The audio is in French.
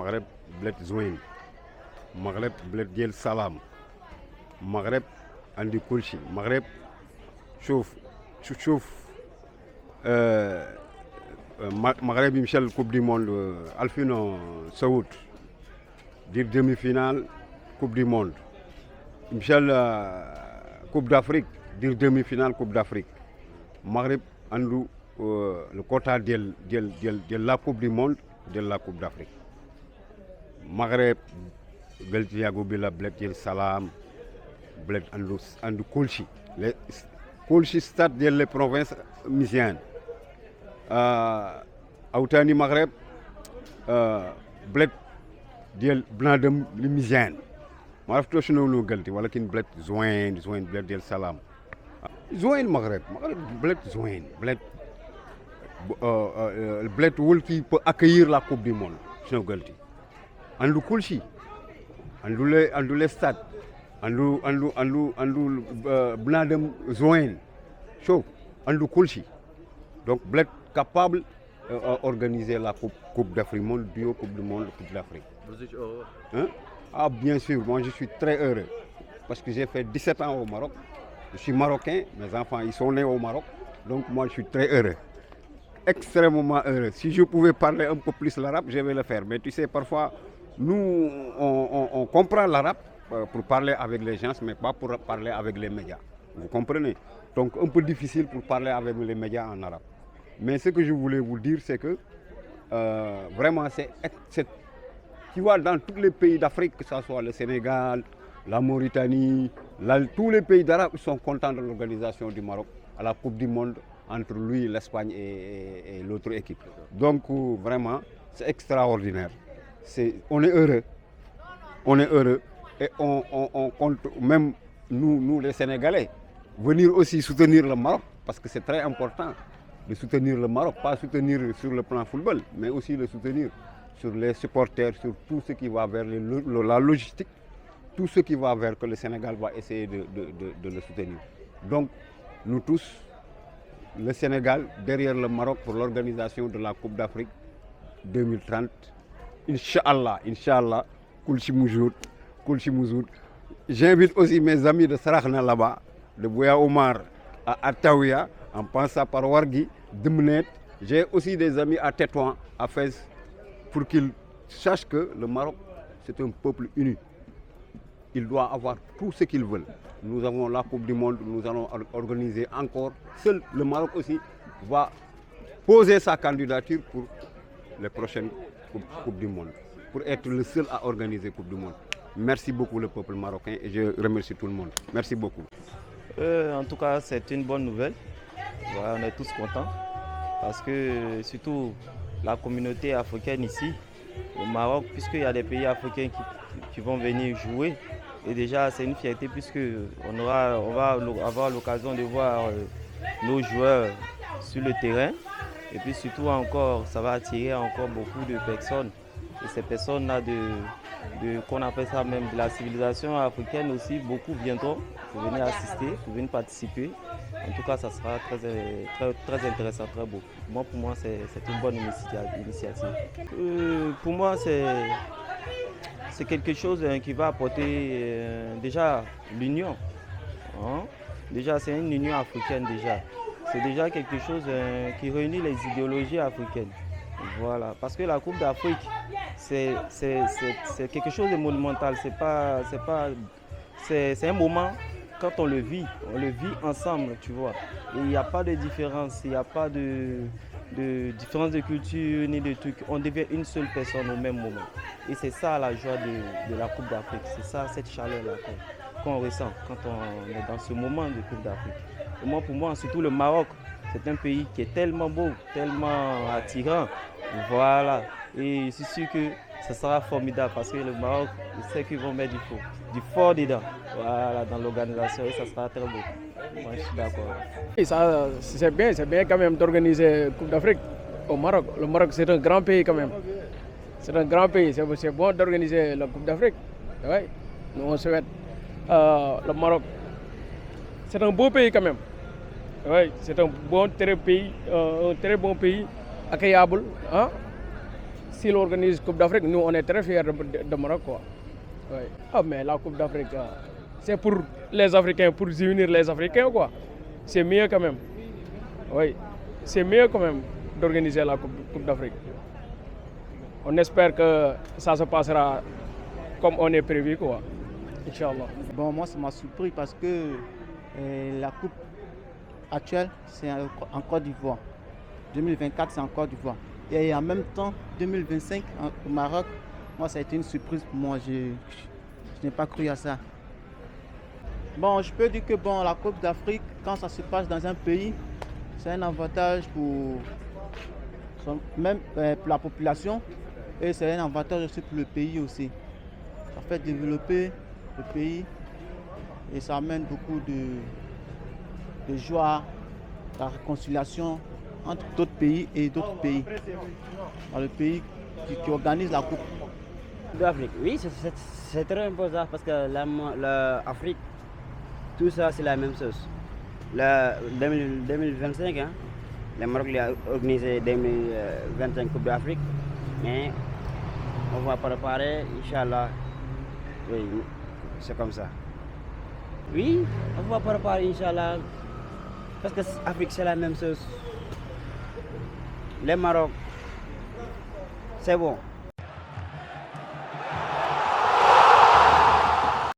Maghreb Bled Zouin, Maghreb Bled Diel Salam, Maghreb Andi Kulchi, Maghreb Chouf Maghreb Michel Coupe du Monde Alfino Saoud, dire demi-finale Coupe du Monde. Michel Coupe d'Afrique, dire demi-finale Coupe d'Afrique. Maghreb Andou le quota de la Coupe du Monde, de la Coupe d'Afrique. Maghreb Beltiago Bila Bled Salam, Bled Andou Kulchi. Kulchi stade de les provinces misiennes. Aoutani Maghreb Bled Diel Blandem Limisienne. ما عرفتش شنو قلتي ولكن بلاد زوين بلاد ديال السلام زوين المغرب بلاد زوين بلاد البلاد هو اللي بو اكيير لا كوب دي موند شنو قلتي عنده كل شيء عنده لي ستاد عنده بنادم زوين شوف عنده كل شيء دونك بلاد capable organiser la coupe d'Afrique monde duo coupe du monde coupe d'Afrique. Vous êtes heureux? Hein? Ah bien sûr, moi je suis très heureux parce que j'ai fait 17 ans au Maroc. Je suis marocain, mes enfants ils sont nés au Maroc, donc moi je suis très heureux, extrêmement heureux. Si je pouvais parler un peu plus l'arabe, je vais le faire. Mais tu sais, parfois nous on comprend l'arabe pour parler avec les gens, mais pas pour parler avec les médias. Vous comprenez? Donc un peu difficile pour parler avec les médias en arabe. Mais ce que je voulais vous dire, c'est que vraiment, tu vois, dans tous les pays d'Afrique, que ce soit le Sénégal, la Mauritanie, tous les pays d'Arabe sont contents de l'organisation du Maroc à la Coupe du Monde entre lui, l'Espagne et l'autre équipe. Donc vraiment, c'est extraordinaire. On est heureux et on compte, même nous les Sénégalais, venir aussi soutenir le Maroc parce que c'est très important de soutenir le Maroc, pas soutenir sur le plan football, mais aussi le soutenir sur les supporters, sur tout ce qui va vers la logistique, tout ce qui va vers que le Sénégal va essayer de le soutenir. Donc, nous tous, le Sénégal, derrière le Maroc pour l'organisation de la Coupe d'Afrique 2030, Inch'Allah, Koulchi Mouzoud. J'invite aussi mes amis de Sarakhna là-bas, de Bouya Omar à Attaouia, en passant par Wargui, Demnet. J'ai aussi des amis à Tétouan, à Fès, pour qu'ils sachent que le Maroc, c'est un peuple uni. Il doit avoir tout ce qu'ils veulent. Nous avons la Coupe du Monde, nous allons organiser encore. Seul le Maroc aussi va poser sa candidature pour les prochaines Coupes du Monde, pour être le seul à organiser Coupe du Monde. Merci beaucoup le peuple marocain et je remercie tout le monde. Merci beaucoup. En tout cas, c'est une bonne nouvelle. Voilà, on est tous contents parce que surtout la communauté africaine ici, au Maroc, puisqu'il y a des pays africains qui vont venir jouer. Et déjà, c'est une fierté puisqu'on va avoir l'occasion de voir nos joueurs sur le terrain. Et puis surtout encore, ça va attirer encore beaucoup de personnes. Et ces personnes-là, qu'on appelle ça même de la civilisation africaine aussi, beaucoup viendront pour venir assister, pour venir participer. En tout cas, ça sera très intéressant, très beau. Pour moi, c'est une bonne initiative. Pour moi, c'est quelque chose qui va apporter déjà l'union. Hein? Déjà, c'est une union africaine déjà. C'est déjà quelque chose qui réunit les idéologies africaines. Voilà, parce que la Coupe d'Afrique, c'est quelque chose de monumental. C'est un moment, quand on le vit ensemble, tu vois. Et il n'y a pas de différence, il n'y a pas de différence de culture ni de trucs. On devient une seule personne au même moment. Et c'est ça la joie de la Coupe d'Afrique. C'est ça, cette chaleur-là qu'on ressent quand on est dans ce moment de Coupe d'Afrique. Pour moi, surtout le Maroc, c'est un pays qui est tellement beau, tellement attirant. Voilà. Et je suis sûr que ça sera formidable parce que le Maroc, je sais qu'ils vont mettre du fort dedans. Voilà, dans l'organisation et ça sera très beau. Moi, je suis d'accord. Et ça, c'est bien quand même d'organiser la Coupe d'Afrique au Maroc. Le Maroc, c'est un grand pays quand même. C'est un grand pays. C'est bon d'organiser la Coupe d'Afrique. Ouais. Nous, on souhaite le Maroc. C'est un beau pays quand même. Oui, c'est un très bon pays accueillable. Hein? s'il organise Coupe d'Afrique, nous on est très fiers de Maroc, quoi. Ouais. Ah, mais la Coupe d'Afrique, c'est pour les Africains, pour unir les Africains, quoi. C'est mieux quand même. Oui, c'est mieux quand même d'organiser la Coupe d'Afrique. On espère que ça se passera comme on est prévu, quoi. Inch'Allah. Bon, moi, ça m'a surpris parce que la coupe actuelle, c'est en Côte d'Ivoire. 2024, c'est en Côte d'Ivoire. Et en même temps, 2025, au Maroc, moi, ça a été une surprise pour moi. Je n'ai pas cru à ça. Bon, je peux dire que bon, la Coupe d'Afrique, quand ça se passe dans un pays, c'est un avantage même pour la population et c'est un avantage aussi pour le pays aussi. Ça fait développer le pays et ça amène beaucoup de joie, la réconciliation entre d'autres pays et d'autres pays. Dans le pays qui organise la Coupe d'Afrique, oui, c'est très important parce que l'Afrique, tout ça c'est la même chose. Le 2025, hein, le Maroc a organisé 2025 Coupe d'Afrique, mais on va préparer, Inch'Allah. Oui, c'est comme ça. Oui, on va préparer, Inch'Allah, parce que l'Afrique c'est la même chose. Le Maroc, c'est bon.